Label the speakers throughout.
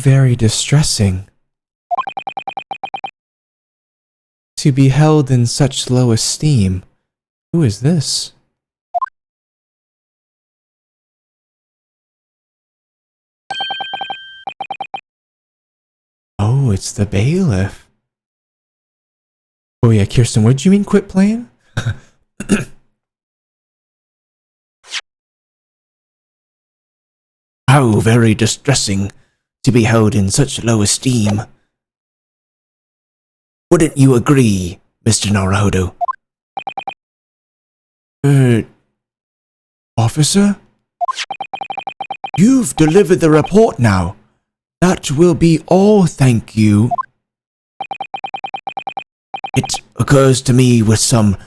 Speaker 1: very distressing. To be held in such low esteem. Who is this? Oh, it's the bailiff. Oh yeah, Kirsten, what do you mean quit playing? How very distressing to be held in such low esteem. Wouldn't you agree, Mr. Naruhodo? Officer? You've delivered the report now. That will be all, thank you. It occurs to me with some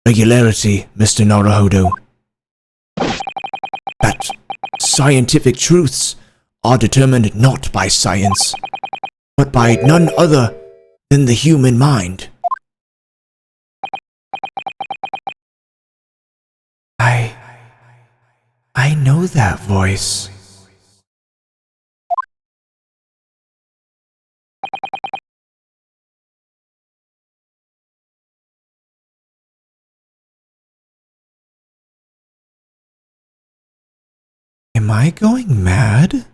Speaker 1: regularity, Mr. Naruhodo, that scientific truths are determined not by science, but by none other than the human mind. I know that voice. Am I going mad?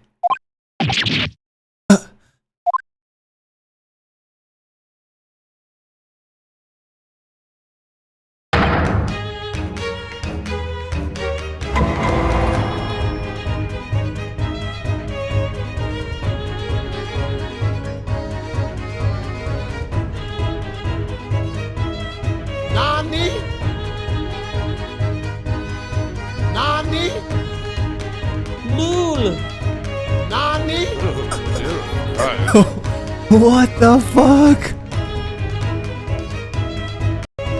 Speaker 1: What the fuck?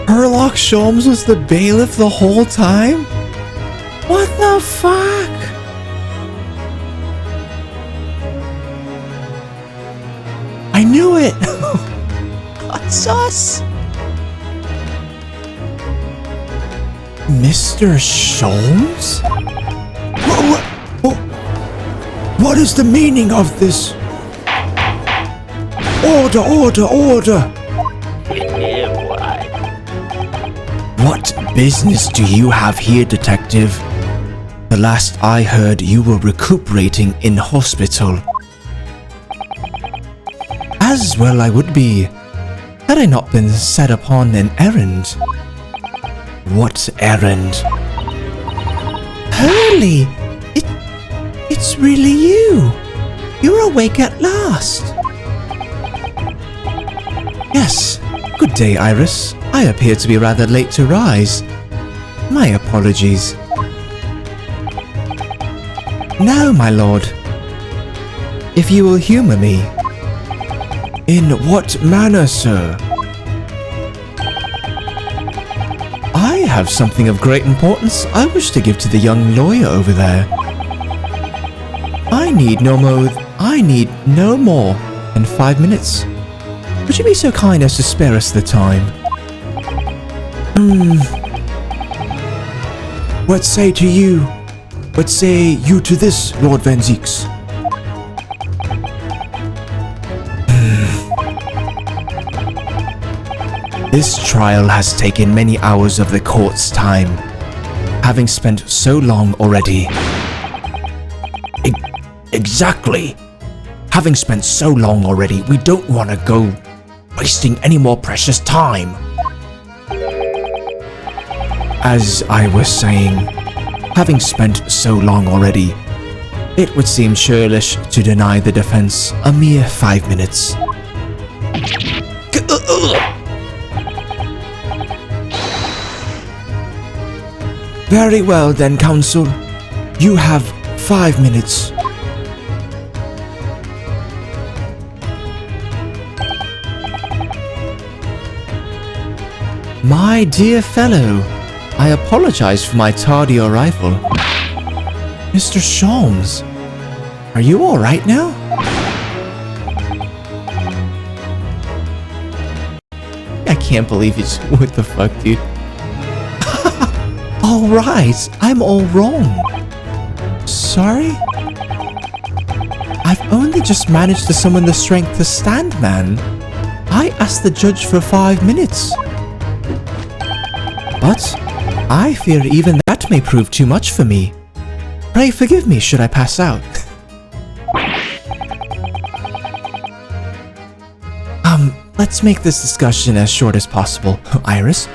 Speaker 1: Herlock Sholmes was the bailiff the whole time? What the fuck? I knew it! Sus! Mr. Sholmes? What is the meaning of this? Order, order, order! What business do you have here, detective? The last I heard, you were recuperating in hospital. As well I would be, had I not been set upon an errand. What errand? Hurley! It's really you! You're awake at last! Yes, good day, Iris. I appear to be rather late to rise. My apologies. Now, my lord, if you will humor me. In what manner, sir? I have something of great importance I wish to give to the young lawyer over there. I need no more than 5 minutes. Would you be so kind as to spare us the time? What say you to this, Lord Van Zieks? This trial has taken many hours of the court's time, having spent so long already. Exactly. Having spent so long already, we don't want to go wasting any more precious time. As I was saying, having spent so long already, it would seem churlish to deny the defense a mere 5 minutes. Very well then, counsel. You have 5 minutes. My dear fellow, I apologize for my tardy arrival. Mr. Sholmes, are you alright now? I can't believe it's... What the fuck, dude? Alright, I'm all wrong. Sorry? I've only just managed to summon the strength to stand, man. I asked the judge for 5 minutes. But I fear even that may prove too much for me. Pray forgive me should I pass out. Let's make this discussion as short as possible. Iris?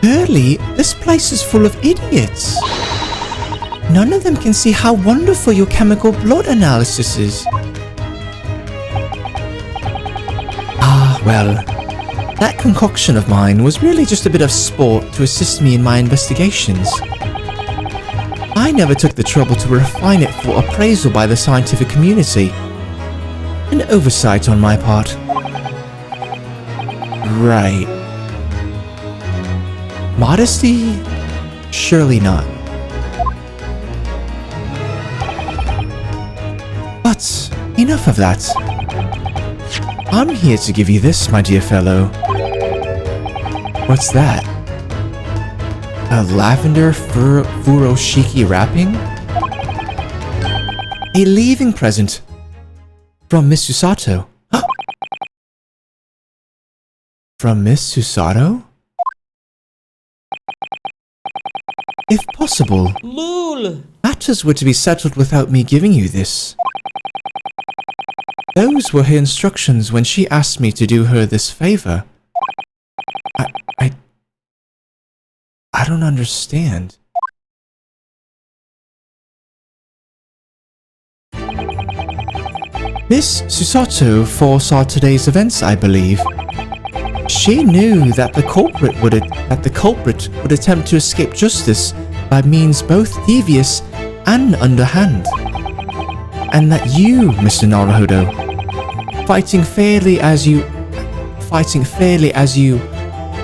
Speaker 1: Hurley, this place is full of idiots. None of them can see how wonderful your chemical blood analysis is. Ah, well, that concoction of mine was really just a bit of sport to assist me in my investigations. I never took the trouble to refine it for appraisal by the scientific community. An oversight on my part. Right. Modesty? Surely not. But enough of that. I'm here to give you this, my dear fellow. What's that? A lavender furoshiki wrapping? A leaving present from Miss Susato. From Miss Susato? If possible, matters were to be settled without me giving you this. Those were her instructions when she asked me to do her this favor. I don't understand. Miss Susato foresaw today's events, I believe. She knew that the culprit would attempt to escape justice by means both devious and underhand, and that you, Mr. Naruhodo, fighting fairly as you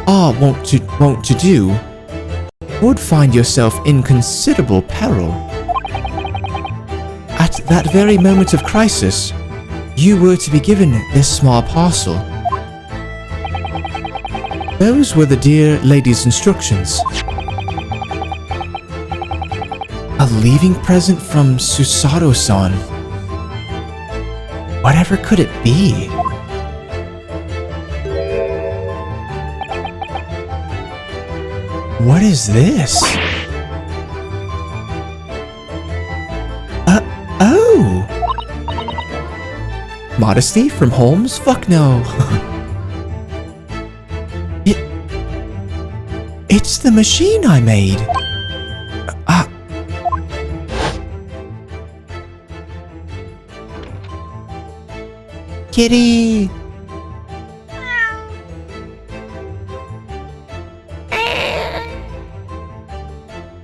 Speaker 1: are wont to do, would find yourself in considerable peril. At that very moment of crisis, you were to be given this small parcel. Those were the dear lady's instructions. A leaving present from Susato-san. Whatever could it be? What is this? Oh! Modesty from Holmes? Fuck no. It's the machine I made. Kitty.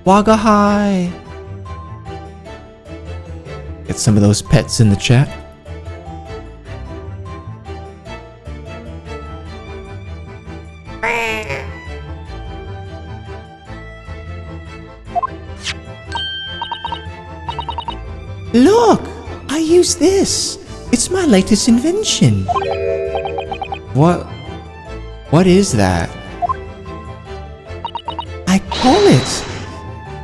Speaker 1: Wagahai. Get some of those pets in the chat. Look! I use this! It's my latest invention! What is that? I call it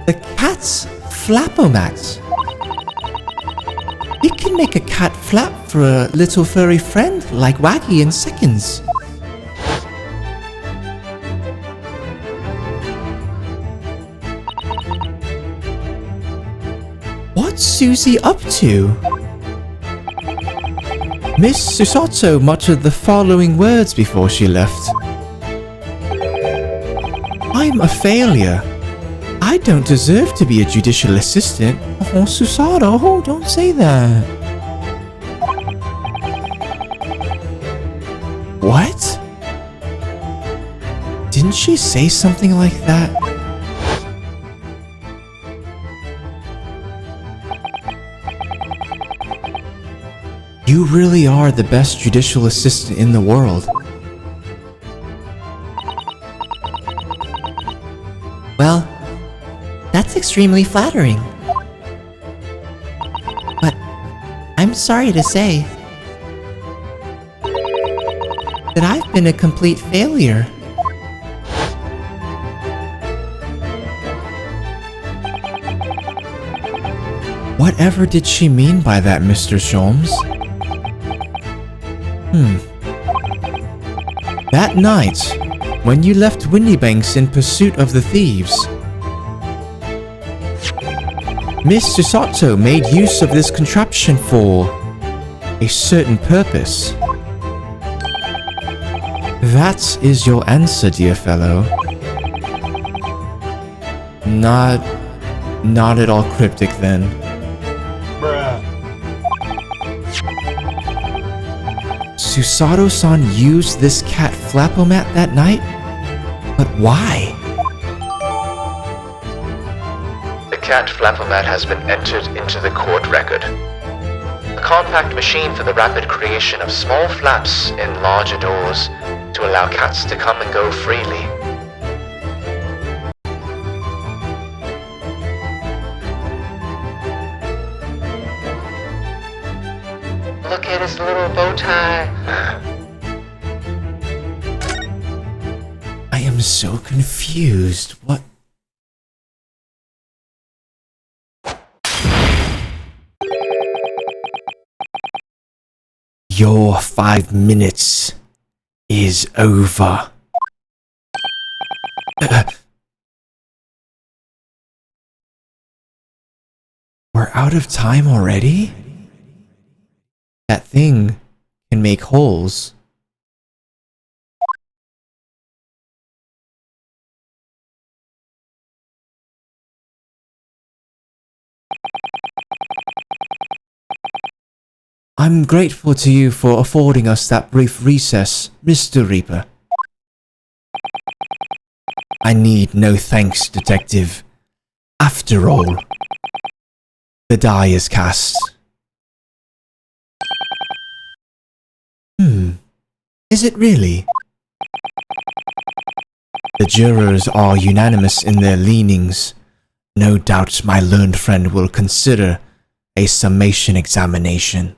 Speaker 1: the cat's flapomat. It can make a cat flap for a little furry friend like Waggy in seconds. What's Susie up to? Miss Susato muttered the following words before she left. I'm a failure. I don't deserve to be a judicial assistant. Oh, Susato, don't say that. What? Didn't she say something like that? You really are the best judicial assistant in the world. Well, that's extremely flattering. But I'm sorry to say, that I've been a complete failure. Whatever did she mean by that, Mr. Sholmes? That night, when you left Windybanks in pursuit of the thieves, Miss Susato made use of this contraption for a certain purpose. That is your answer, dear fellow. Not at all cryptic then. Susato-san used this cat flapomat that night? But why?
Speaker 2: The cat flapomat has been entered into the court record. A compact machine for the rapid creation of small flaps in larger doors to allow cats to come and go freely. Look at his little bow tie.
Speaker 1: I am so confused. What? Your 5 minutes is over. We're out of time already? That thing can make holes. I'm grateful to you for affording us that brief recess, Mr. Reaper. I need no thanks, Detective. After all, the die is cast. Is it really? The jurors are unanimous in their leanings. No doubt my learned friend will consider a summation examination.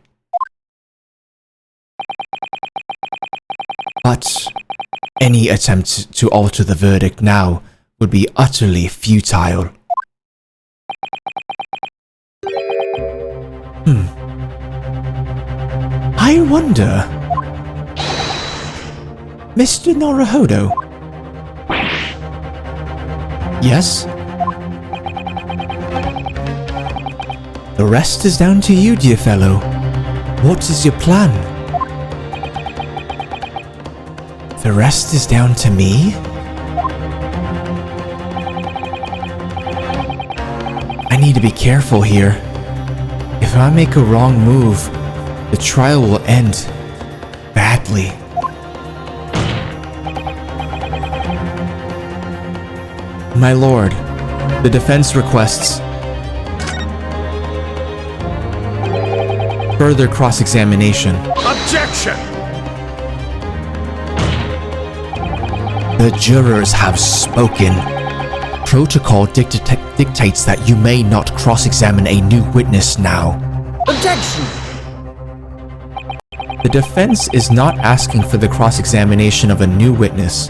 Speaker 1: But any attempt to alter the verdict now would be utterly futile. I wonder... Mr. Naruhodo? Yes? The rest is down to you, dear fellow. What is your plan? The rest is down to me? I need to be careful here. If I make a wrong move, the trial will end badly. My lord, the defense requests further cross-examination.
Speaker 3: Objection!
Speaker 1: The jurors have spoken. Protocol dictates that you may not cross-examine a new witness now.
Speaker 3: Objection!
Speaker 1: The defense is not asking for the cross-examination of a new witness,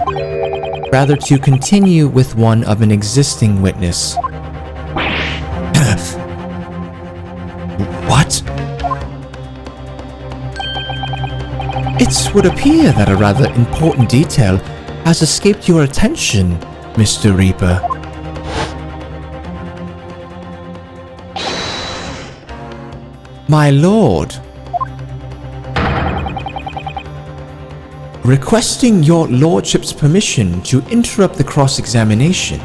Speaker 1: rather to continue with one of an existing witness. What? It would appear that a rather important detail has escaped your attention, Mr. Reaper. My lord, requesting your lordship's permission to interrupt the cross-examination.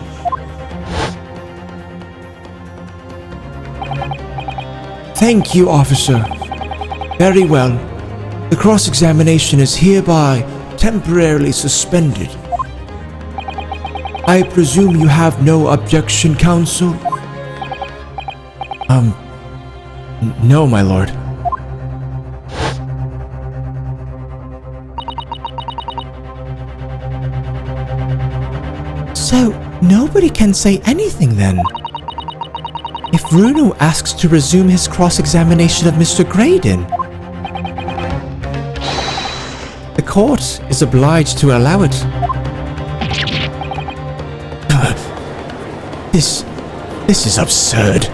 Speaker 1: Thank you, officer. Very well. The cross-examination is hereby temporarily suspended. I presume you have no objection, counsel? No, my lord. So, nobody can say anything then? If Runo asks to resume his cross-examination of Mr. Graydon, the court is obliged to allow it. This is absurd.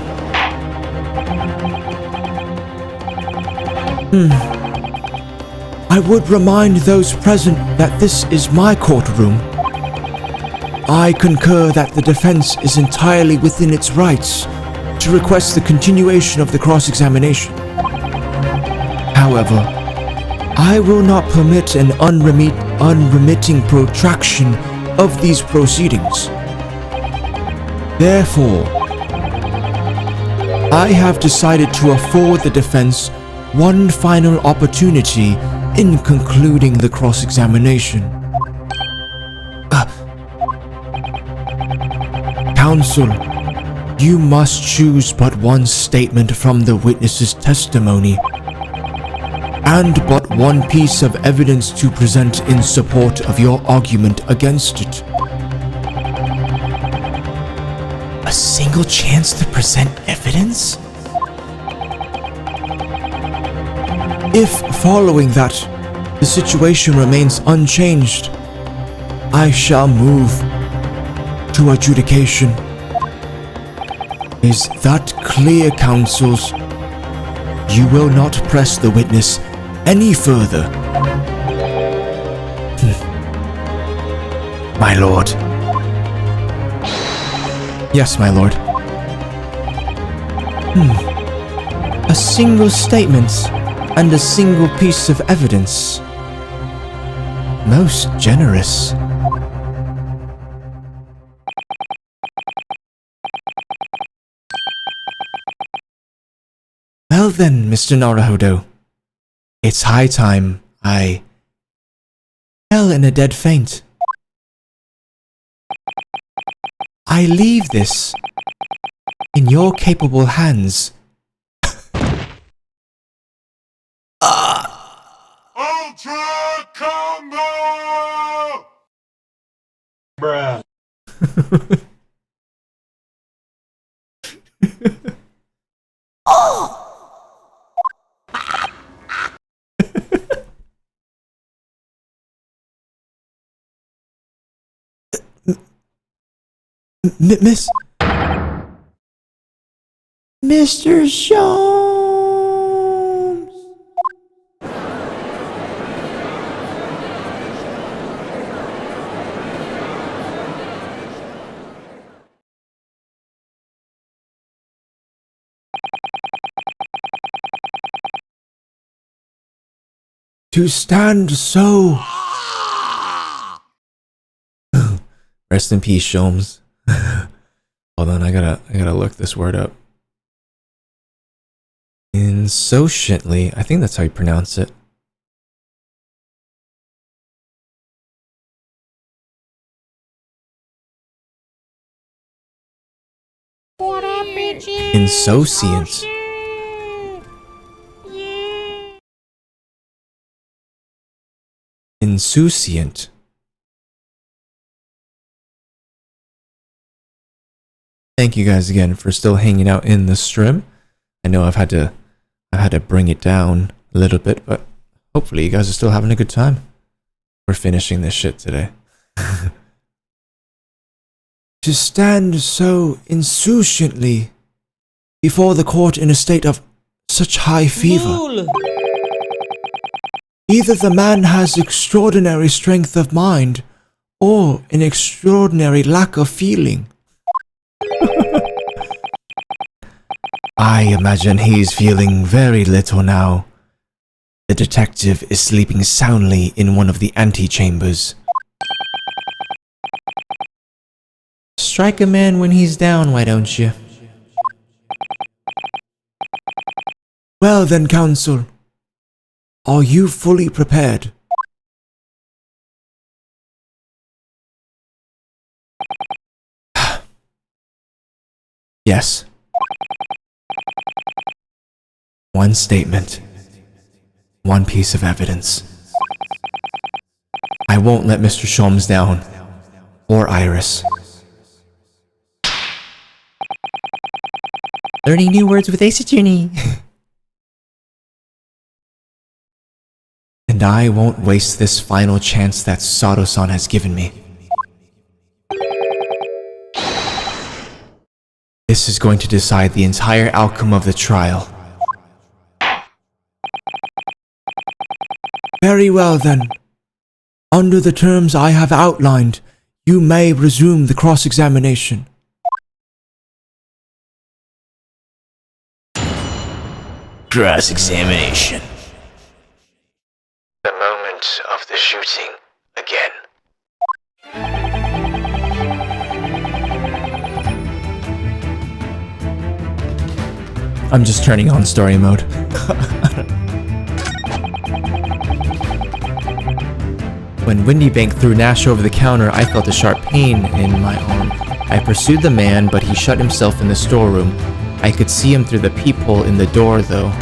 Speaker 1: I would remind those present that this is my courtroom. I concur that the defense is entirely within its rights to request the continuation of the cross-examination. However, I will not permit an unremitting protraction of these proceedings. Therefore, I have decided to afford the defense one final opportunity in concluding the cross-examination. Counsel, you must choose but one statement from the witness's testimony, and but one piece of evidence to present in support of your argument against it. A single chance to present evidence? If, following that, the situation remains unchanged, I shall move to adjudication. Is that clear, counsels? You will not press the witness any further. My lord. Yes, my lord. A single statement and a single piece of evidence. Most generous. Well then, Mr. Naruhodo, it's high time I fell in a dead faint. I leave this in your capable hands.
Speaker 3: Ultra combo! Bruh.
Speaker 1: Miss... Mr. Shams! To stand so... Rest in peace, Sholmes. Hold on, I gotta look this word up. Insociently, I think that's how you pronounce it.
Speaker 4: What up, bitches?
Speaker 1: Insouciant. Insouciant. Thank you guys again for still hanging out in the stream. I know I've had to bring it down a little bit, but hopefully you guys are still having a good time. We're finishing this shit today. To stand so insouciantly before the court in a state of such high fever.
Speaker 4: Fool.
Speaker 1: Either the man has extraordinary strength of mind or an extraordinary lack of feeling. I imagine he's feeling very little now. The detective is sleeping soundly in one of the antechambers. Strike a man when he's down, why don't you? Well then, counsel. Are you fully prepared? Yes. One statement. One piece of evidence. I won't let Mr. Sholmes down. Or Iris. Learning new words with Ace Attorney. And I won't waste this final chance that Sato-san has given me. This is going to decide the entire outcome of the trial. Very well then. Under the terms I have outlined, you may resume the cross-examination. Cross-examination.
Speaker 2: The moment of the shooting again.
Speaker 1: I'm just turning on story mode. When Windy Bank threw Nash over the counter, I felt a sharp pain in my arm. I pursued the man, but he shut himself in the storeroom. I could see him through the peephole in the door, though.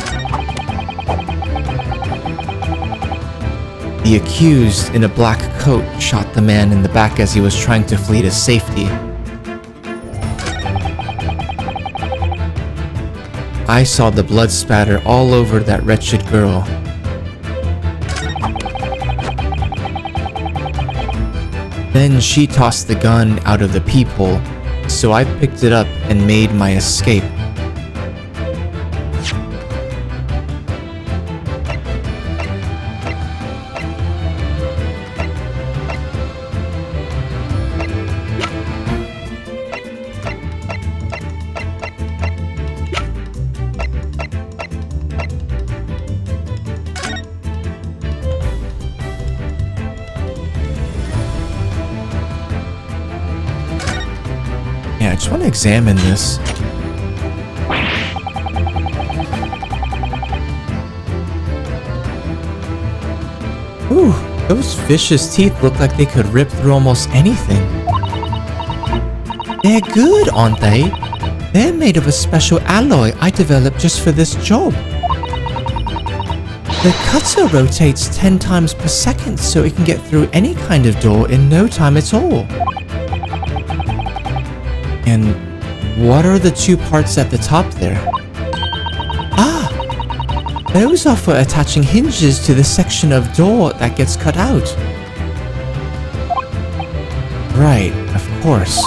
Speaker 1: The accused, in a black coat, shot the man in the back as he was trying to flee to safety. I saw the blood spatter all over that wretched girl. Then she tossed the gun out of the peephole, so I picked it up and made my escape. Yeah, I just want to examine this. Ooh, those fish's teeth look like they could rip through almost anything. They're good, aren't they? They're made of a special alloy I developed just for this job. The cutter rotates 10 times per second so it can get through any kind of door in no time at all. And what are the two parts at the top there? Ah! Those are for attaching hinges to the section of door that gets cut out. Right, of course.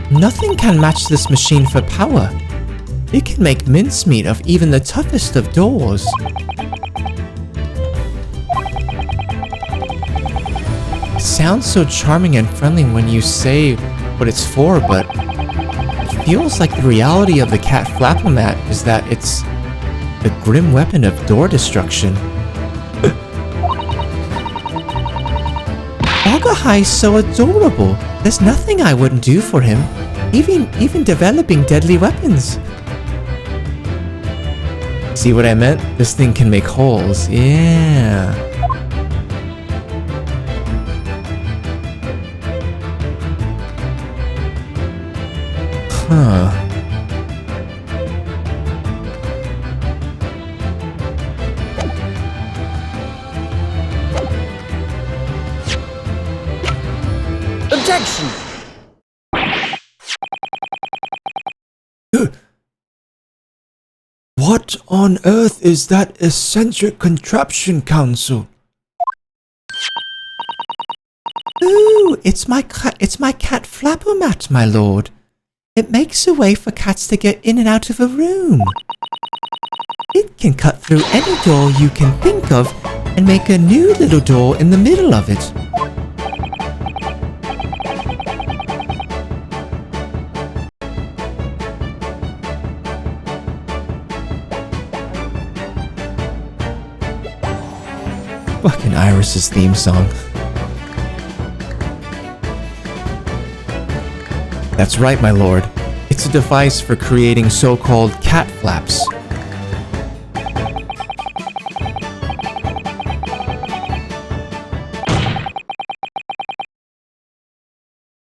Speaker 1: Nothing can match this machine for power. It can make mincemeat of even the toughest of doors. It sounds so charming and friendly when you say what it's for, but it feels like the reality of the cat flapper-mat is that it's the grim weapon of door destruction. Ogahai's so adorable. There's nothing I wouldn't do for him, even developing deadly weapons. See what I meant? This thing can make holes. Yeah. Huh.
Speaker 4: Objection!
Speaker 1: What on earth is that eccentric contraption, Counsel? Ooh, it's my cat flapper-mat, my lord. It makes a way for cats to get in and out of a room. It can cut through any door you can think of and make a new little door in the middle of it. Fucking Iris's theme song. That's right, my lord. It's a device for creating so-called cat flaps.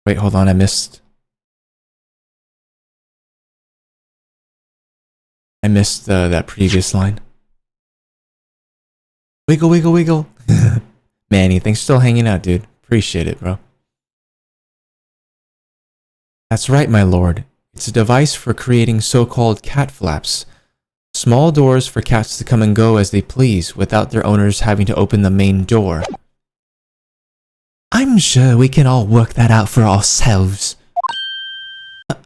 Speaker 1: Wait, hold on, I missed that previous line. Wiggle, wiggle, wiggle. Manny, thanks for still hanging out, dude. Appreciate it, bro. That's right, my lord. It's a device for creating so-called cat flaps. Small doors for cats to come and go as they please without their owners having to open the main door. I'm sure we can all work that out for ourselves. But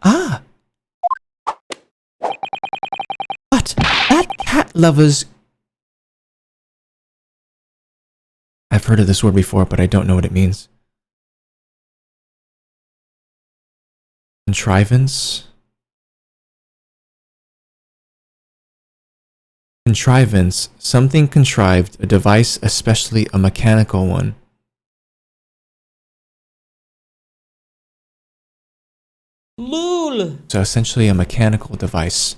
Speaker 1: that cat lover's... I've heard of this word before, but I don't know what it means. Contrivance? Contrivance. Something contrived, a device, especially a mechanical one.
Speaker 4: LOL.
Speaker 1: So essentially a mechanical device.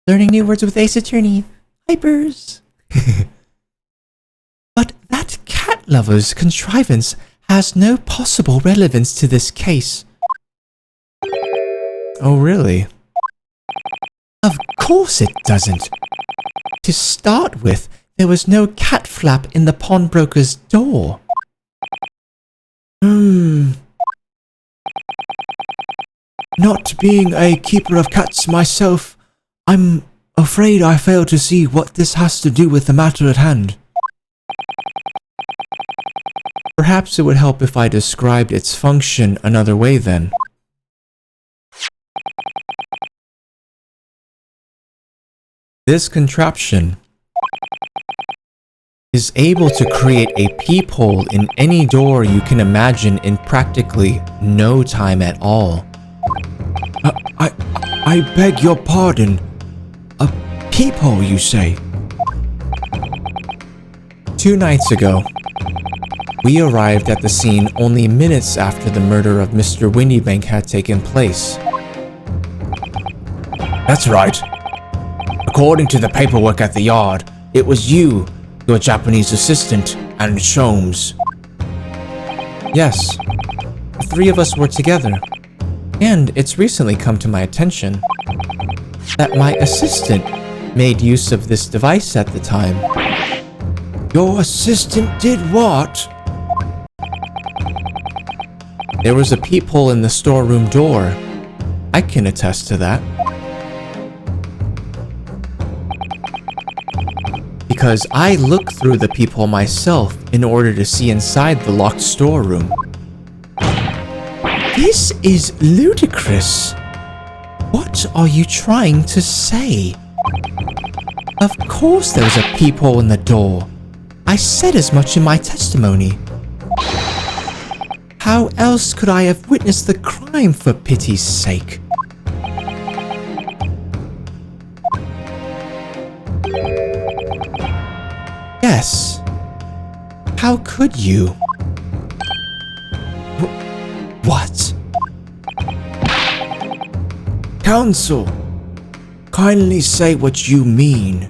Speaker 1: Learning new words with Ace Attorney. Hypers. But that cat lover's contrivance has no possible relevance to this case. Oh, really? Of course it doesn't. To start with, there was no cat flap in the pawnbroker's door. Not being a keeper of cats myself, I'm afraid I fail to see what this has to do with the matter at hand. Perhaps it would help if I described its function another way then. This contraption is able to create a peephole in any door you can imagine in practically no time at all. I beg your pardon. A peephole, you say? 2 nights ago, we arrived at the scene only minutes after the murder of Mr. Windybank had taken place. That's right. According to the paperwork at the yard, it was you, your Japanese assistant, and Sholmes. Yes, the 3 of us were together. And it's recently come to my attention that my assistant made use of this device at the time. Your assistant did what? There was a peephole in the storeroom door. I can attest to that. Because I looked through the peephole myself in order to see inside the locked storeroom. This is ludicrous. What are you trying to say? Of course there was a peephole in the door. I said as much in my testimony. How else could I have witnessed the crime, for pity's sake? Yes. How could you? What? Counsel, kindly say what you mean.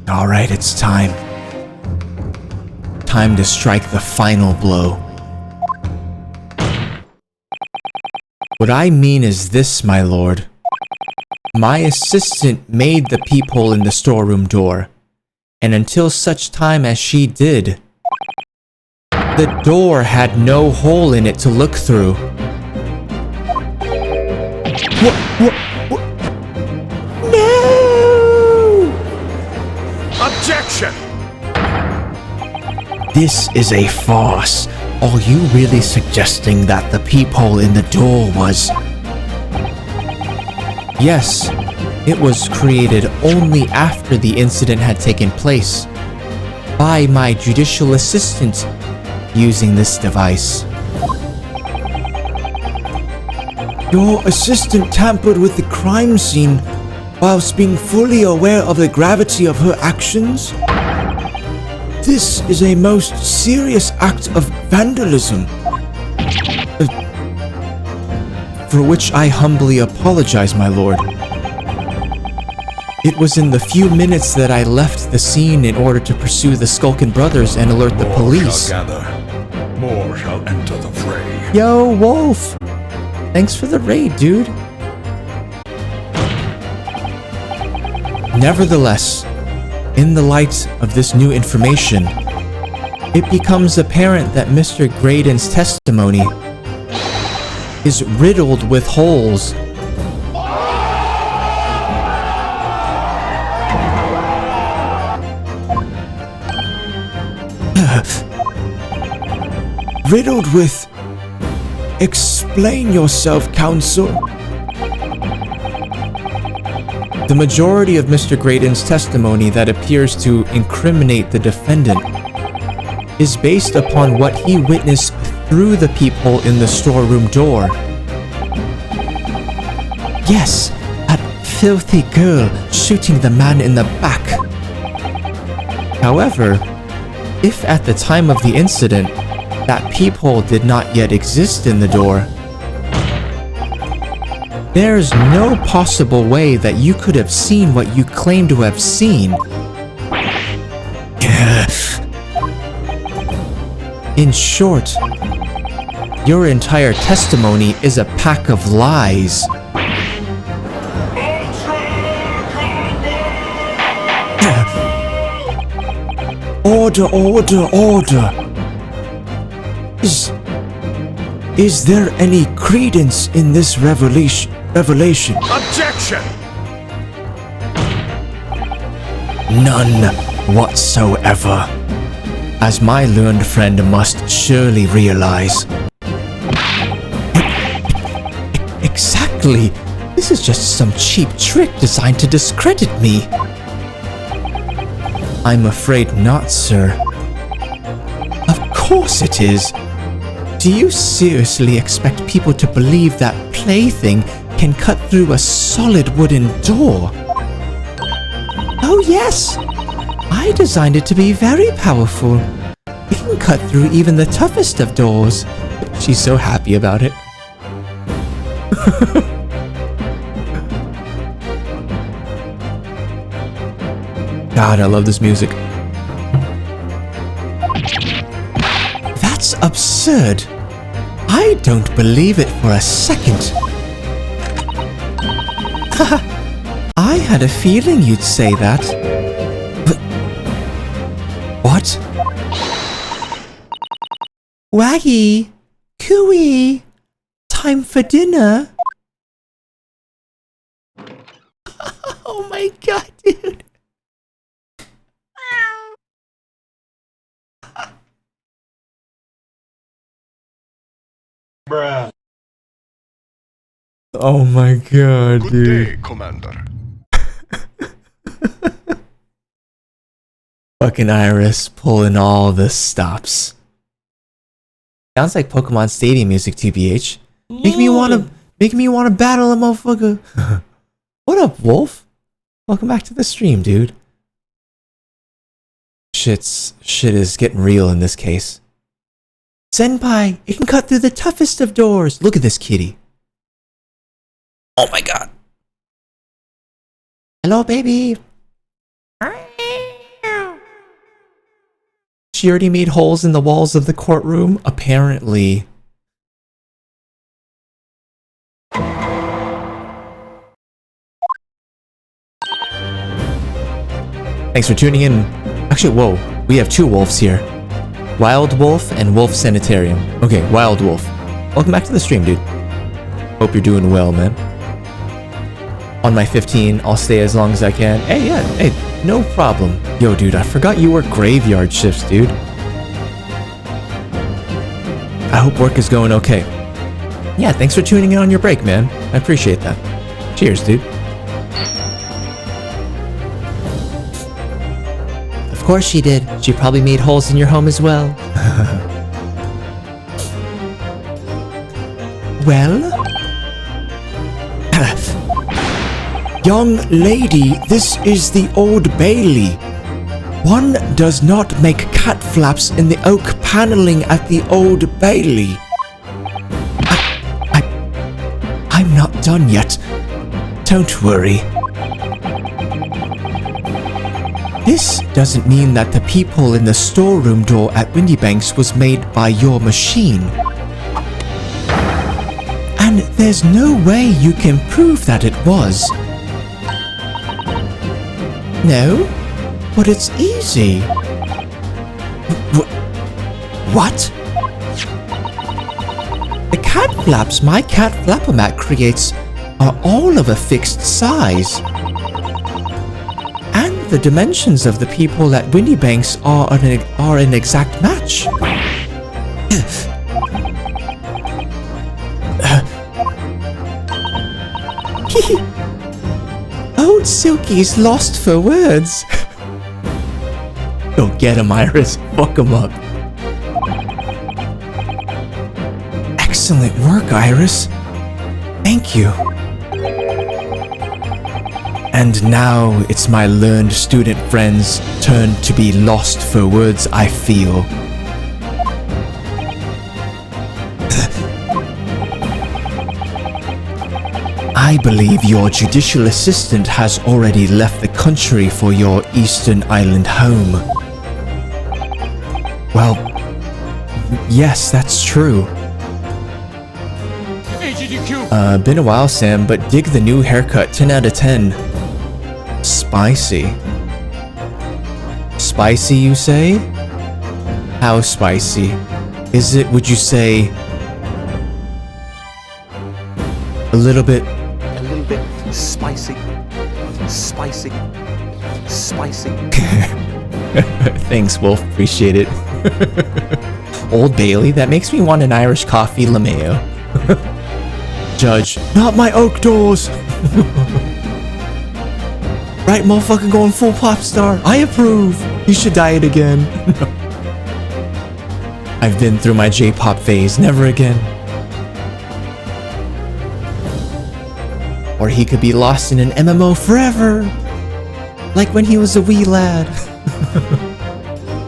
Speaker 1: Alright, it's time. Time to strike the final blow. What I mean is this, my lord. My assistant made the peephole in the storeroom door, and until such time as she did, the door had no hole in it to look through. What? No!
Speaker 3: Objection!
Speaker 1: This is a farce. Are you really suggesting that the peephole in the door was... Yes, it was created only after the incident had taken place by my judicial assistant using this device. Your assistant tampered with the crime scene whilst being fully aware of the gravity of her actions? This is a most serious act of vandalism, for which I humbly apologize, my lord. It was in the few minutes that I left the scene in order to pursue the skulking brothers and alert the police.
Speaker 3: More shall gather. More shall enter the fray.
Speaker 1: Yo, Wolf! Thanks for the raid, dude. Nevertheless, in the light of this new information, it becomes apparent that Mr. Graydon's testimony is riddled with holes. Riddled with... Explain yourself, counsel. The majority of Mr. Graydon's testimony that appears to incriminate the defendant is based upon what he witnessed through the peephole in the storeroom door. Yes, that filthy girl shooting the man in the back. However, if at the time of the incident, that peephole did not yet exist in the door, there's no possible way that you could have seen what you claim to have seen. In short, your entire testimony is a pack of lies. Order, order, order. Is there any credence in this revelation?
Speaker 3: Objection!
Speaker 1: None whatsoever. As my learned friend must surely realize. Exactly. This is just some cheap trick designed to discredit me. I'm afraid not, sir. Of course it is. Do you seriously expect people to believe that plaything can cut through a solid wooden door? Oh yes! I designed it to be very powerful. It can cut through even the toughest of doors. She's so happy about it. God, I love this music. That's absurd. I don't believe it for a second. I had a feeling you'd say that. But... What? Waggy! Cooey! Time for dinner! Oh my god, dude!
Speaker 3: Bruh.
Speaker 1: Oh my god, dude.
Speaker 3: Good day, Commander.
Speaker 1: Fucking Iris pulling all the stops. Sounds like Pokemon Stadium music, TBH. Make me wanna battle a motherfucker. What up, Wolf? Welcome back to the stream, dude. Shit is getting real in this case. Senpai, it can cut through the toughest of doors. Look at this kitty. Oh my god. Hello, baby. She already made holes in the walls of the courtroom, apparently. Thanks for tuning in. Actually, whoa, we have two wolves here. Wild Wolf and Wolf Sanitarium. Okay, Wild Wolf. Welcome back to the stream, dude. Hope you're doing well, man. On my 15, I'll stay as long as I can. Hey, yeah, hey, no problem. Yo, dude, I forgot you work graveyard shifts, dude. I hope work is going okay. Yeah, thanks for tuning in on your break, man. I appreciate that. Cheers, dude. Of course she did. She probably made holes in your home as well. Well? Young lady, this is the Old Bailey. One does not make cat flaps in the oak paneling at the Old Bailey. I'm not done yet. Don't worry. This doesn't mean that the peephole in the storeroom door at Windybanks was made by your machine. And there's no way you can prove that it was. No, but it's easy. What? The cat flaps my cat flapper-mat creates are all of a fixed size. And the dimensions of the people at Windybanks are an exact match. Old Silky's lost for words. Go get him, Iris. Fuck him up. Excellent work, Iris. Thank you. And now it's my learned student friend's turn to be lost for words, I feel. I believe your judicial assistant has already left the country for your Eastern Island home. Well, yes, that's true. Been a while, Sam, but dig the new haircut, 10 out of 10. Spicy. Spicy, you say? How spicy? Is it, would you say, a little bit
Speaker 5: spicy. Spicy. Spicy.
Speaker 1: Thanks, Wolf. Appreciate it. Old Bailey, that makes me want an Irish coffee LeMayo. Judge, not my oak doors. Right, motherfucker, going full pop star. I approve. You should diet again. I've been through my J-pop phase. Never again. Or he could be lost in an MMO forever. Like when he was a wee lad.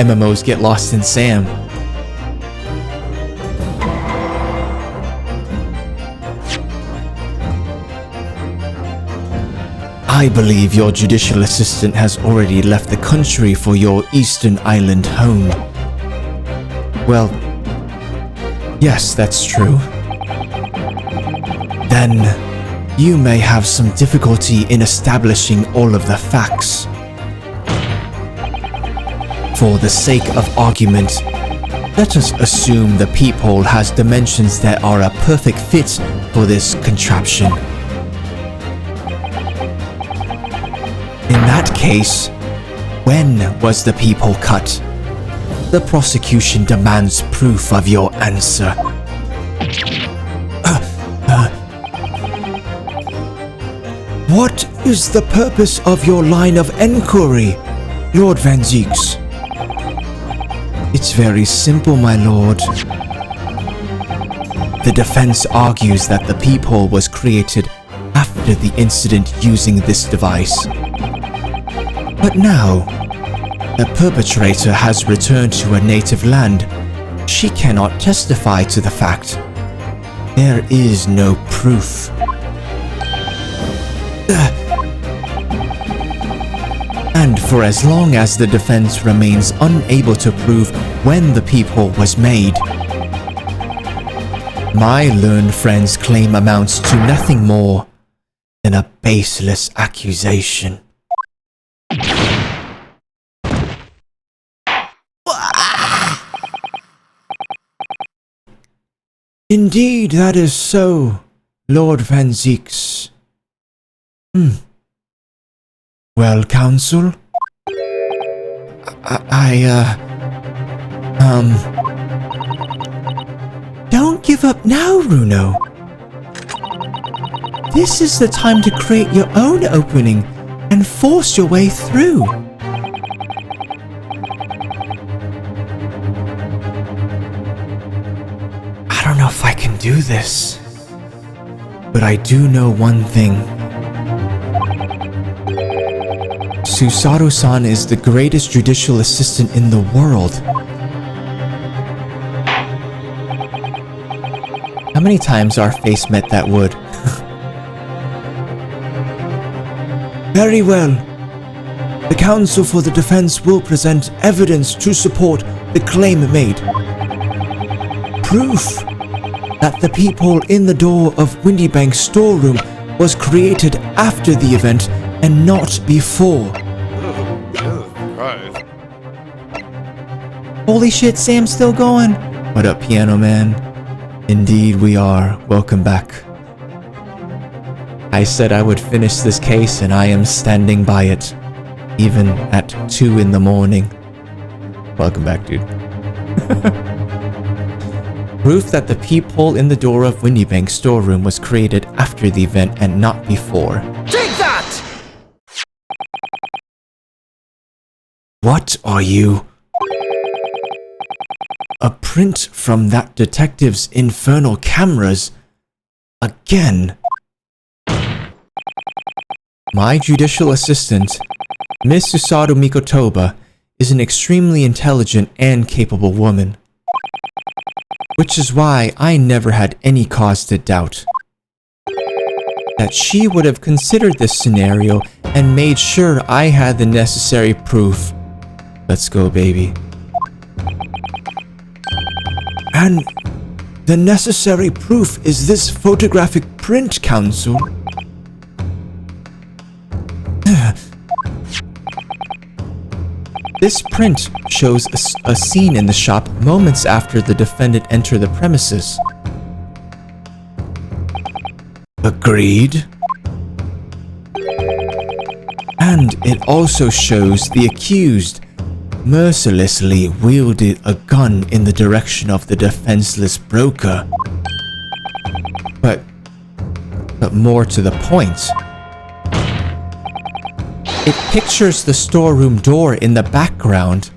Speaker 1: MMOs get lost in Sam. I believe your judicial assistant has already left the country for your Eastern Island home. Well, yes, that's true. Then, you may have some difficulty in establishing all of the facts. For the sake of argument, let us assume the peephole has dimensions that are a perfect fit for this contraption. In that case, when was the peephole cut? The prosecution demands proof of your answer. What is the purpose of your line of enquiry, Lord Van Zieks? It's very simple, my lord. The defense argues that the peephole was created after the incident using this device. But now, the perpetrator has returned to her native land. She cannot testify to the fact. There is no proof. And for as long as the defense remains unable to prove when the peephole was made, my learned friend's claim amounts to nothing more than a baseless accusation. Indeed, that is so, Lord Van Zieks. Well, counsel? Don't give up now, Runo. This is the time to create your own opening and force your way through. I don't know if I can do this, but I do know one thing. Susato-san is the greatest judicial assistant in the world. How many times our face met that wood? Very well. The counsel for the defense will present evidence to support the claim made. Proof that the peephole in the door of Windybank's storeroom was created after the event and not before. Holy shit, Sam's still going. What up, Piano Man? Indeed we are. Welcome back. I said I would finish this case and I am standing by it. Even at 2 in the morning. Welcome back, dude. Proof that the peephole in the door of Windybank's storeroom was created after the event and not before.
Speaker 3: Take that!
Speaker 1: What are you? A print from that detective's infernal cameras. Again. My judicial assistant, Miss Susaru Mikotoba, is an extremely intelligent and capable woman. Which is why I never had any cause to doubt that she would have considered this scenario and made sure I had the necessary proof. Let's go, baby. And the necessary proof is this photographic print, Counsel. This print shows a scene in the shop moments after the defendant entered the premises. Agreed. And it also shows the accused mercilessly wielded a gun in the direction of the defenseless broker. But more to the point, it pictures the storeroom door in the background.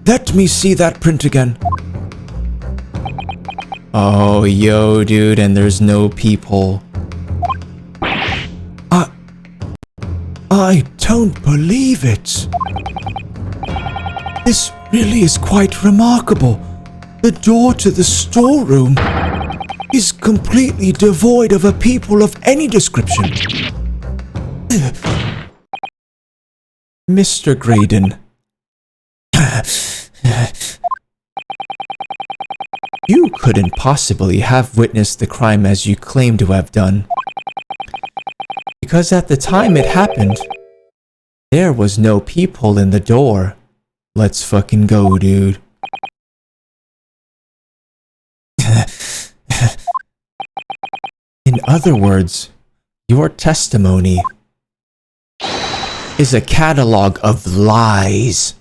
Speaker 1: Let me see that print again. Oh, yo, dude, and there's no peephole. I don't believe it. This really is quite remarkable. The door to the storeroom is completely devoid of a peephole of any description. Mr. Graydon. You couldn't possibly have witnessed the crime as you claim to have done. Because at the time it happened, there was no peephole in the door. Let's fucking go, dude. In other words, your testimony is a catalog of lies.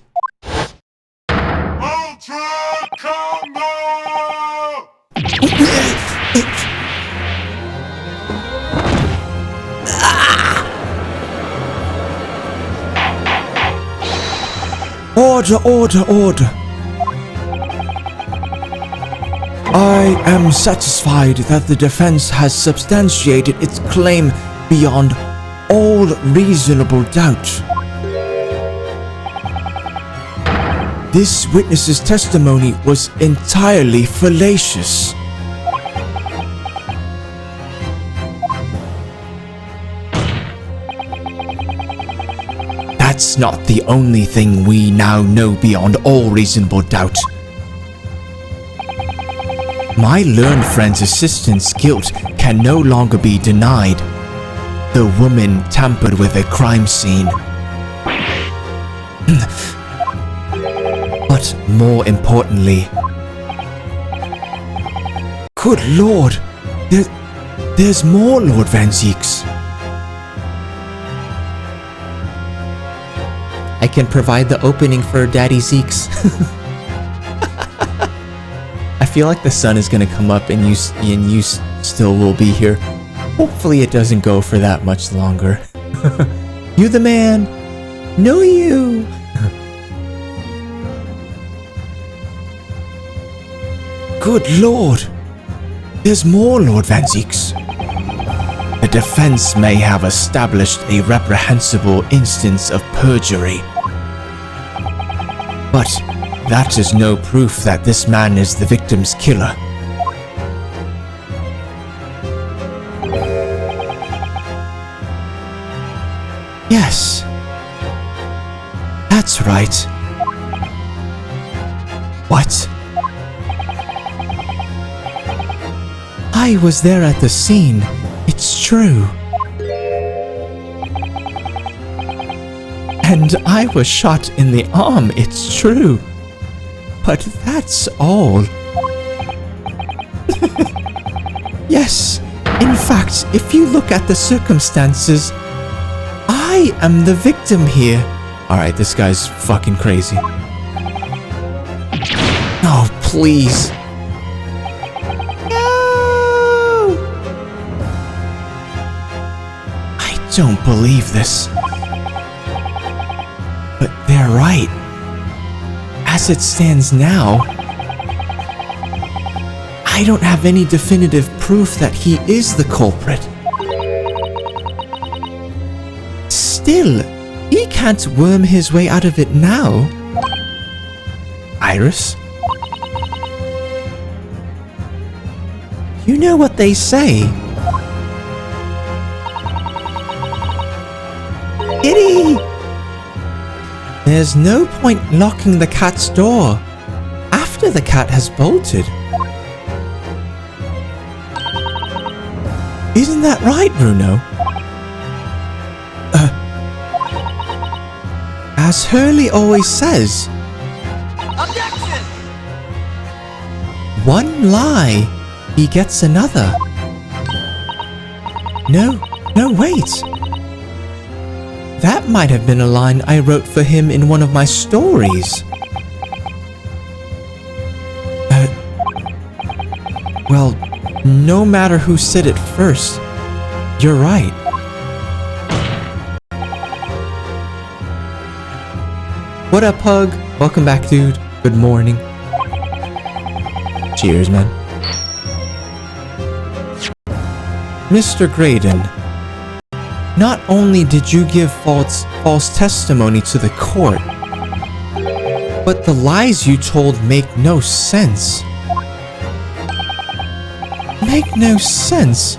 Speaker 3: Ultra Combo!
Speaker 1: Order, order, order. I am satisfied that the defense has substantiated its claim beyond all reasonable doubt. This witness's testimony was entirely fallacious. That's not the only thing we now know beyond all reasonable doubt. My learned friend's assistant's guilt can no longer be denied. The woman tampered with a crime scene. But more importantly, good lord, there's more, Lord Van Zieks. I can provide the opening for Daddy Zeeks. I feel like the sun is gonna come up and you still will be here. Hopefully it doesn't go for that much longer. You the man. No you. Good lord. There's more, Lord Van Zieks. The defense may have established a reprehensible instance of perjury. But that is no proof that this man is the victim's killer. Yes. That's right. What? I was there at the scene. It's true. And I was shot in the arm, it's true. But that's all. Yes, in fact, if you look at the circumstances, I am the victim here. Alright, this guy's fucking crazy. Oh, please. No! I don't believe this. But they're right. As it stands now, I don't have any definitive proof that he is the culprit. Still, he can't worm his way out of it now. Iris? You know what they say. Kitty! There's no point locking the cat's door after the cat has bolted. Isn't that right, Bruno? As Hurley always says,
Speaker 3: Objection!
Speaker 1: one lie begets another. No, wait. That might have been a line I wrote for him in one of my stories. Well, no matter who said it first, you're right. What up, Pug? Welcome back, dude. Good morning. Cheers, man. Mr. Graydon, not only did you give false testimony to the court, but the lies you told make no sense. Make no sense?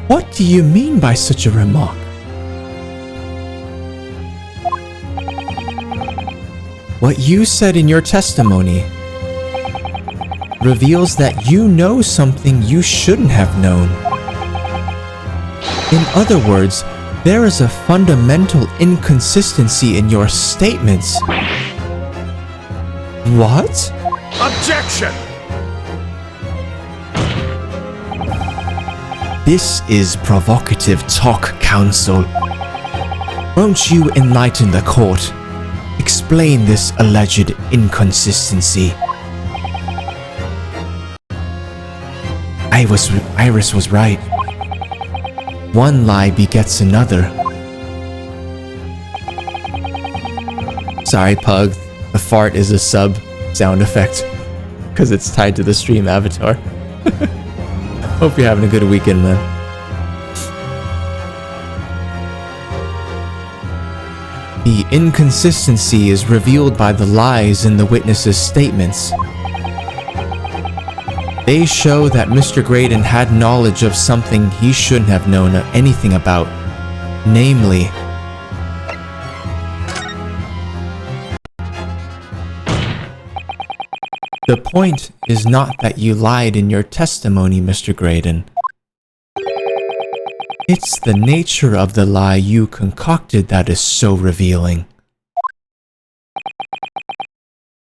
Speaker 1: What do you mean by such a remark? What you said in your testimony reveals that you know something you shouldn't have known. In other words, there is a fundamental inconsistency in your statements. What?
Speaker 3: Objection!
Speaker 1: This is provocative talk, counsel. Won't you enlighten the court? Explain this alleged inconsistency. Iris was right. One lie begets another. Sorry, Pug. The fart is a sub sound effect because it's tied to the stream avatar. Hope you're having a good weekend, man. The inconsistency is revealed by the lies in the witnesses' statements. They show that Mr. Graydon had knowledge of something he shouldn't have known anything about, namely, the point is not that you lied in your testimony, Mr. Graydon. It's the nature of the lie you concocted that is so revealing.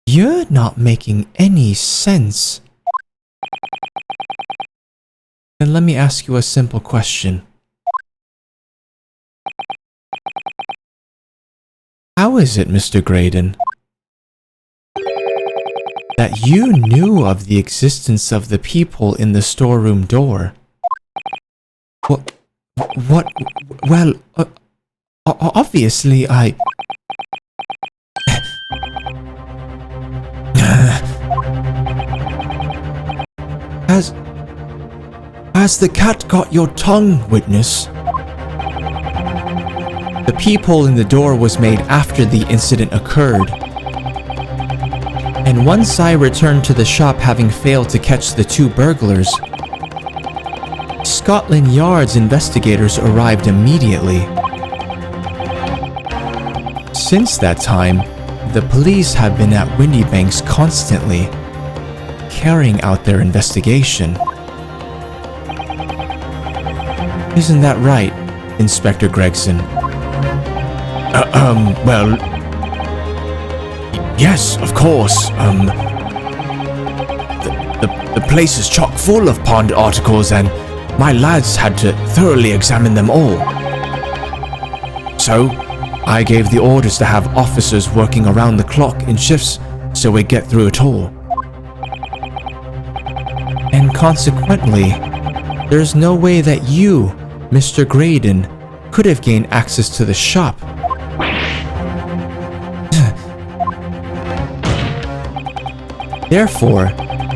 Speaker 1: You're not making any sense. Then let me ask you a simple question. How is it, Mr. Graydon, that you knew of the existence of the people in the storeroom door? Well, obviously I... Has the cat got your tongue, witness? The peephole in the door was made after the incident occurred. And once I returned to the shop having failed to catch the two burglars, Scotland Yard's investigators arrived immediately. Since that time, the police have been at Windybanks constantly, carrying out their investigation. Isn't that right, Inspector Gregson? Well... Yes, of course, The place is chock full of pawned articles and my lads had to thoroughly examine them all. So, I gave the orders to have officers working around the clock in shifts so we get through it all. And consequently, there's no way that you, Mr. Graydon, could have gained access to the shop. Therefore,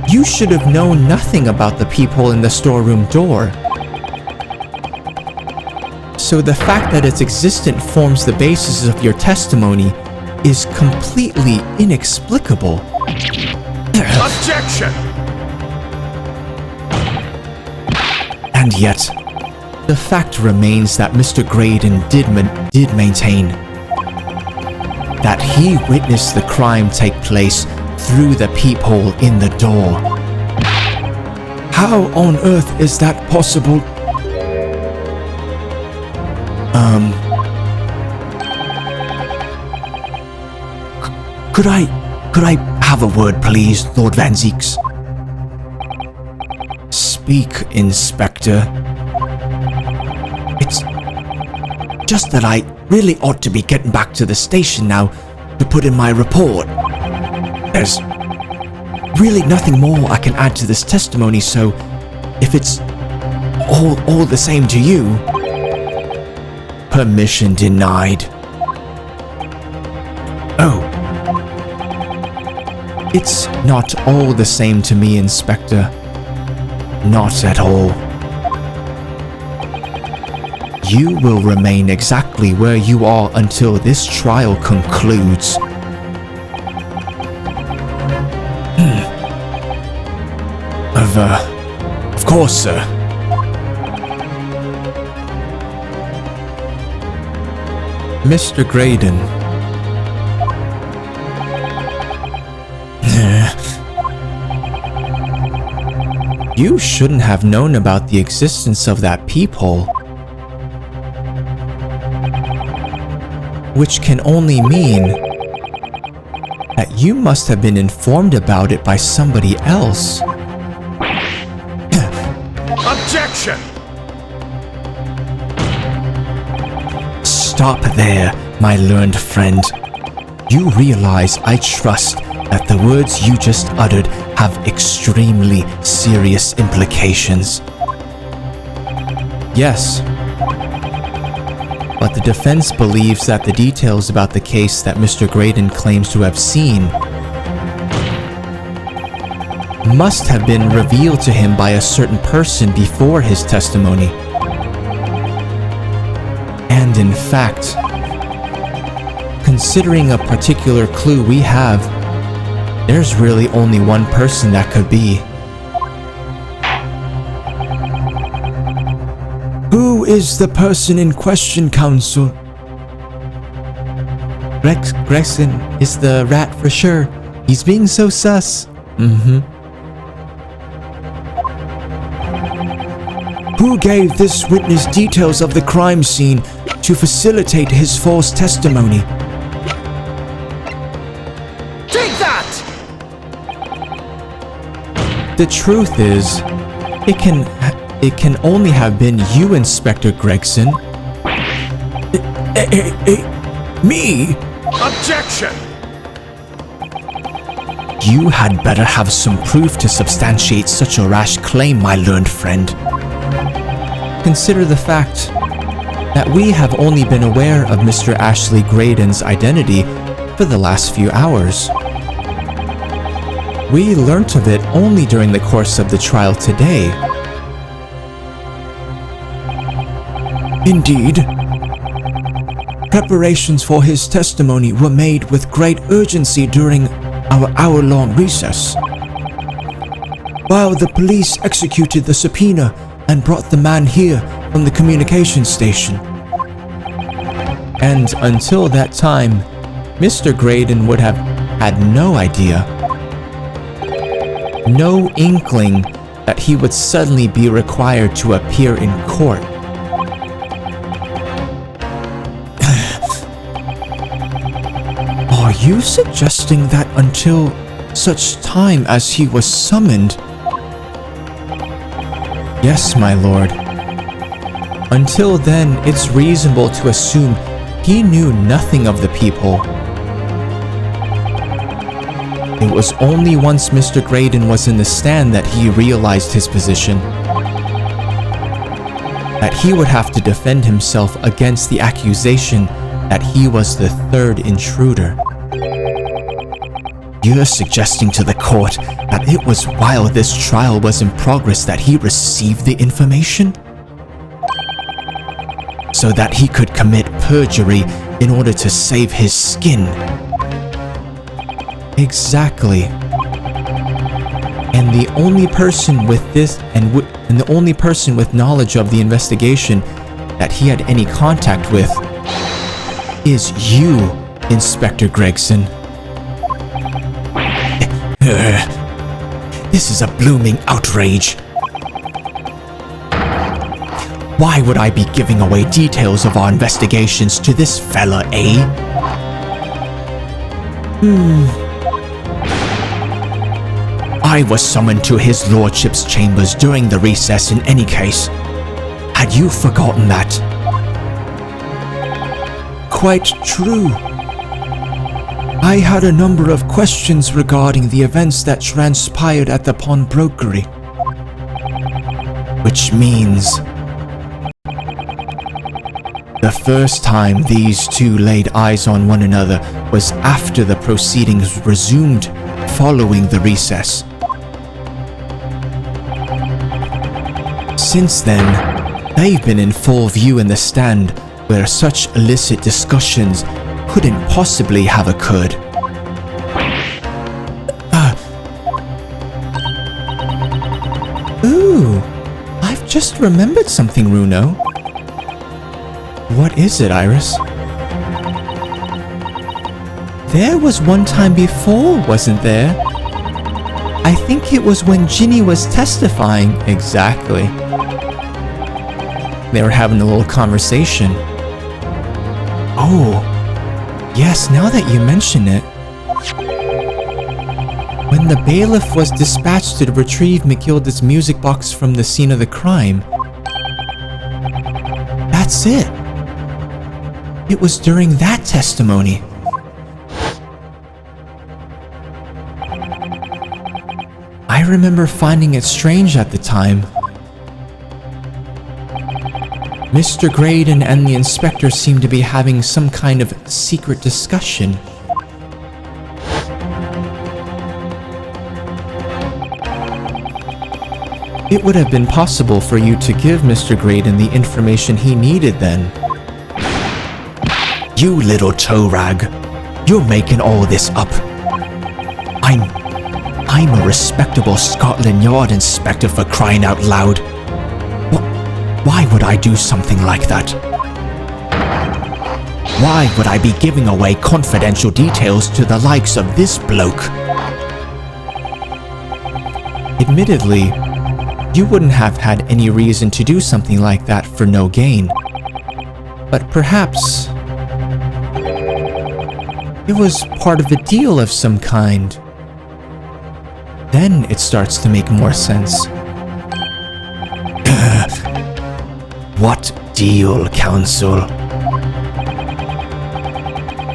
Speaker 1: you should have known nothing about the peephole in the storeroom door. So the fact that its existence forms the basis of your testimony is completely inexplicable.
Speaker 3: Objection!
Speaker 1: And yet, the fact remains that Mr. Graydon did maintain that he witnessed the crime take place through the peephole in the door. How on earth is that possible? Could I have a word, please, Lord Van Zeeks? Speak, Inspector. It's just that I really ought to be getting back to the station now to put in my report. There's really nothing more I can add to this testimony, so if it's all the same to you, permission denied. Oh. It's not all the same to me, Inspector. Not at all. You will remain exactly where you are until this trial concludes. Of course, sir. Mr. Graydon. You shouldn't have known about the existence of that peephole. Which can only mean that you must have been informed about it by somebody else.
Speaker 3: Objection!
Speaker 1: Stop there, my learned friend. You realize I trust that the words you just uttered have extremely serious implications. Yes. But the defense believes that the details about the case that Mr. Graydon claims to have seen must have been revealed to him by a certain person before his testimony. And in fact, considering a particular clue we have, there's really only one person that could be. Who is the person in question, counsel? Gregson is the rat for sure. He's being so sus. Who gave this witness details of the crime scene to facilitate his false testimony?
Speaker 3: Take that!
Speaker 1: The truth is, it can only have been you, Inspector Gregson. Me?
Speaker 3: Objection!
Speaker 1: You had better have some proof to substantiate such a rash claim, my learned friend. Consider the fact that we have only been aware of Mr. Ashley Graydon's identity for the last few hours. We learnt of it only during the course of the trial today. Indeed. Preparations for his testimony were made with great urgency during our hour-long recess. While the police executed the subpoena and brought the man here from the communication station. And until that time, Mr. Graydon would have had no idea, no inkling that he would suddenly be required to appear in court. Are you suggesting that until such time as he was summoned, Yes, my lord. Until then, it's reasonable to assume he knew nothing of the people. It was only once Mr. Graydon was in the stand that he realized his position. That he would have to defend himself against the accusation that he was the third intruder. You're suggesting to the court that it was while this trial was in progress that he received the information? So that he could commit perjury in order to save his skin. Exactly. And the only person with this and the only person with knowledge of the investigation that he had any contact with is you, Inspector Gregson. This is a blooming outrage. Why would I be giving away details of our investigations to this fella, eh? I was summoned to his lordship's chambers during the recess in any case. Had you forgotten that? Quite true. I had a number of questions regarding the events that transpired at the pawnbrokery. Which means the first time these two laid eyes on one another was after the proceedings resumed following the recess. Since then, they've been in full view in the stand where such illicit discussions couldn't possibly have occurred. Ooh, I've just remembered something, Runo. What is it, Iris? There was one time before, wasn't there? I think it was when Ginny was testifying. Exactly. They were having a little conversation. Oh, yes, now that you mention it. When the bailiff was dispatched to retrieve McGilda's music box from the scene of the crime. That's it. It was during that testimony. I remember finding it strange at the time. Mr. Graydon and the inspector seemed to be having some kind of secret discussion. It would have been possible for you to give Mr. Graydon the information he needed then. You little toe rag, you're making all this up. I'm a respectable Scotland Yard inspector, for crying out loud. Why would I do something like that? Why would I be giving away confidential details to the likes of this bloke? Admittedly, you wouldn't have had any reason to do something like that for no gain. But perhaps it was part of a deal of some kind. Then it starts to make more sense. What deal, Counsel?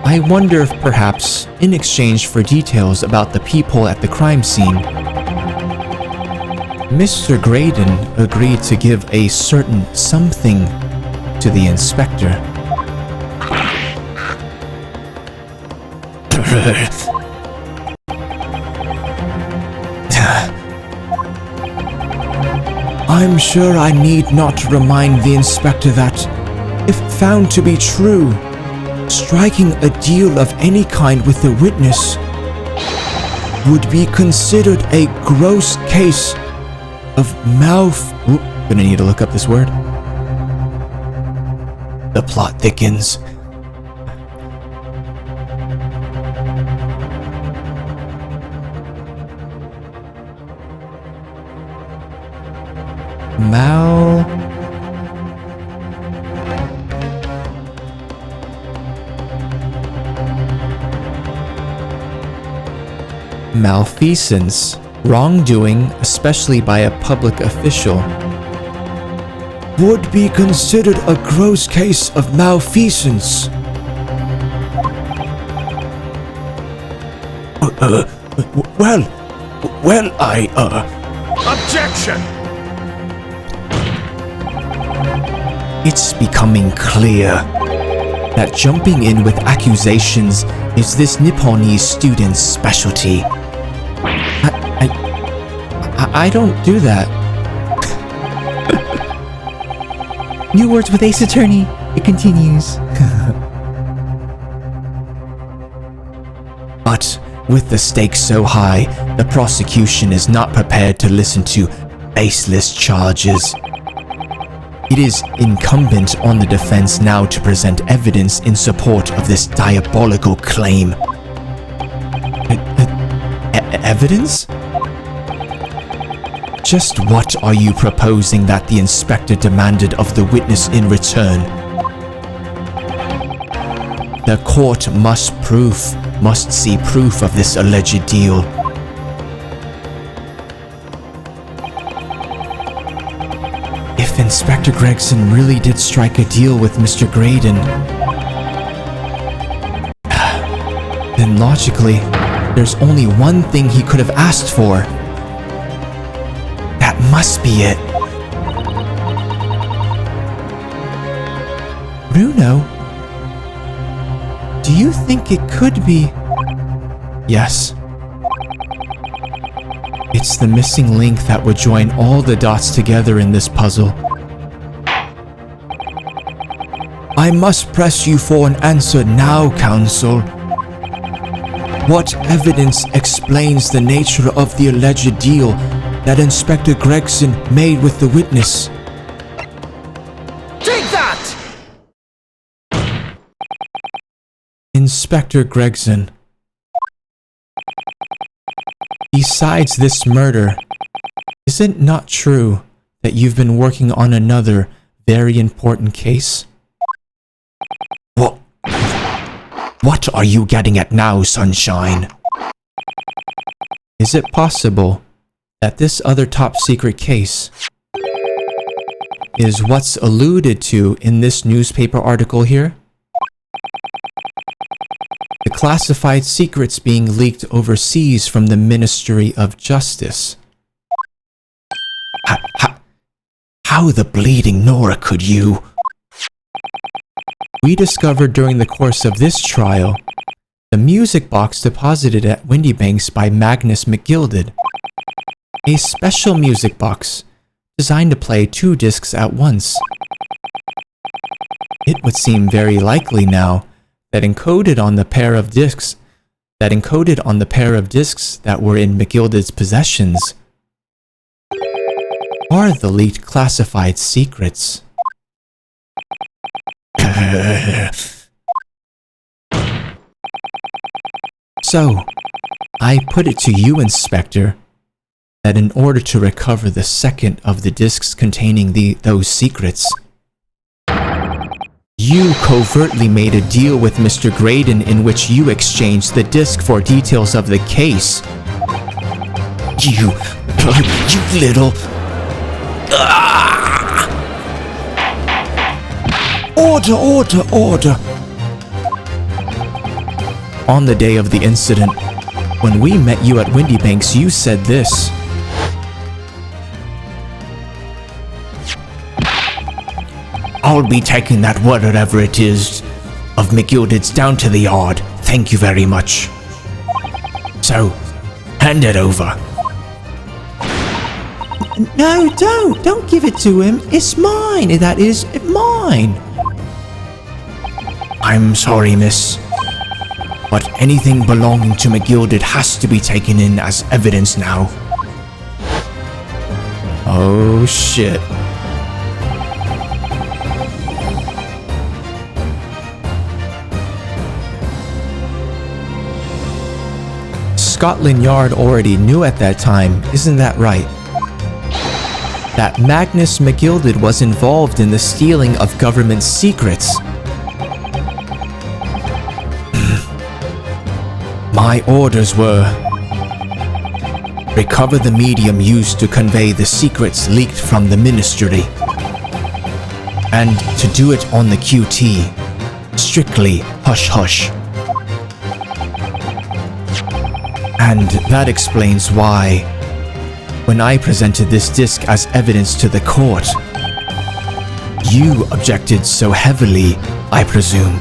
Speaker 1: I wonder if perhaps, in exchange for details about the people at the crime scene, Mr. Graydon agreed to give a certain something to the inspector. I'm sure I need not remind the inspector that, if found to be true, striking a deal of any kind with a witness would be considered a gross case of gonna need to look up this word. The plot thickens. Malfeasance, wrongdoing, especially by a public official, would be considered a gross case of malfeasance.
Speaker 3: Objection!
Speaker 1: It's becoming clear that jumping in with accusations is this Nipponese student's specialty. I don't do that. New words with Ace Attorney. It continues. But with the stakes so high, the prosecution is not prepared to listen to baseless charges. It is incumbent on the defense now to present evidence in support of this diabolical claim. Evidence? Just what are you proposing that the inspector demanded of the witness in return? The court must see proof of this alleged deal. If Inspector Gregson really did strike a deal with Mr. Graydon, then logically, there's only one thing he could have asked for. That must be it. Bruno, do you think it could be? Yes. It's the missing link that would join all the dots together in this puzzle. I must press you for an answer now, counsel. What evidence explains the nature of the alleged deal that Inspector Gregson made with the witness?
Speaker 3: Take that!
Speaker 1: Inspector Gregson. Besides this murder, is it not true that you've been working on another very important case? What are you getting at now, Sunshine? Is it possible that this other top secret case is what's alluded to in this newspaper article here? The classified secrets being leaked overseas from the Ministry of Justice. How the bleeding Nora could you? We discovered during the course of this trial the music box deposited at Windybanks by Magnus McGilded. A special music box designed to play 2 discs at once. It would seem very likely now that encoded on the pair of discs that were in McGilded's possessions are the leaked classified secrets. So, I put it to you, Inspector, that in order to recover the second of the discs containing those secrets, you covertly made a deal with Mr. Graydon in which you exchanged the disc for details of the case. You little... Order! On the day of the incident, when we met you at Windybanks, you said this. I'll be taking that whatever it is of McGilded's down to the yard. Thank you very much. So, hand it over. No, don't give it to him. It's mine. That is mine. I'm sorry, miss, but anything belonging to McGilded has to be taken in as evidence now. Oh shit. Scotland Yard already knew at that time, isn't that right? That Magnus McGilded was involved in the stealing of government secrets. My orders were: recover the medium used to convey the secrets leaked from the ministry. And to do it on the QT, strictly hush-hush. And that explains why, when I presented this disc as evidence to the court, you objected so heavily, I presume.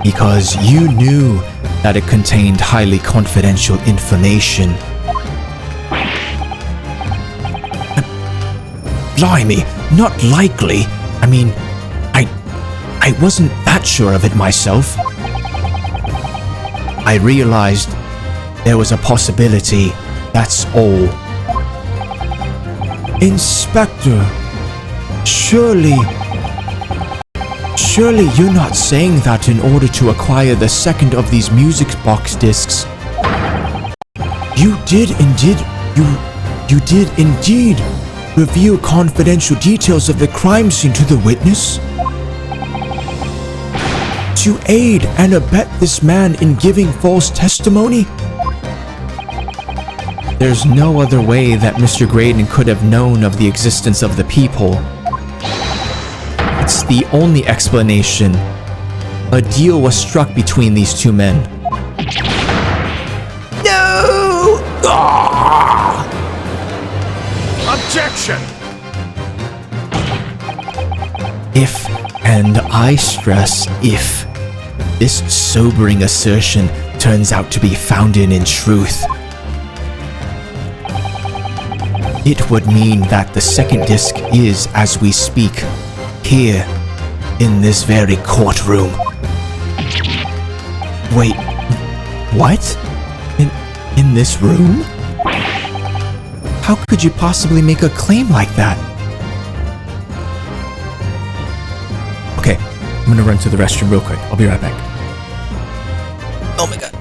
Speaker 1: Because you knew that it contained highly confidential information. Blimey, not likely. I mean, I wasn't that sure of it myself. I realized there was a possibility, that's all. Inspector, surely you're not saying that in order to acquire the second of these music box discs. You did indeed reveal confidential details of the crime scene to the witness? To aid and abet this man in giving false testimony? There's no other way that Mr. Graydon could have known of the existence of the people. It's the only explanation. A deal was struck between these two men. No! Ah!
Speaker 3: Objection!
Speaker 1: If, and I stress if, this sobering assertion turns out to be founded in truth, it would mean that the second disc is, as we speak, here, in this very courtroom. Wait, what? In this room? How could you possibly make a claim like that? Okay, I'm gonna run to the restroom real quick. I'll be right back. Oh my god.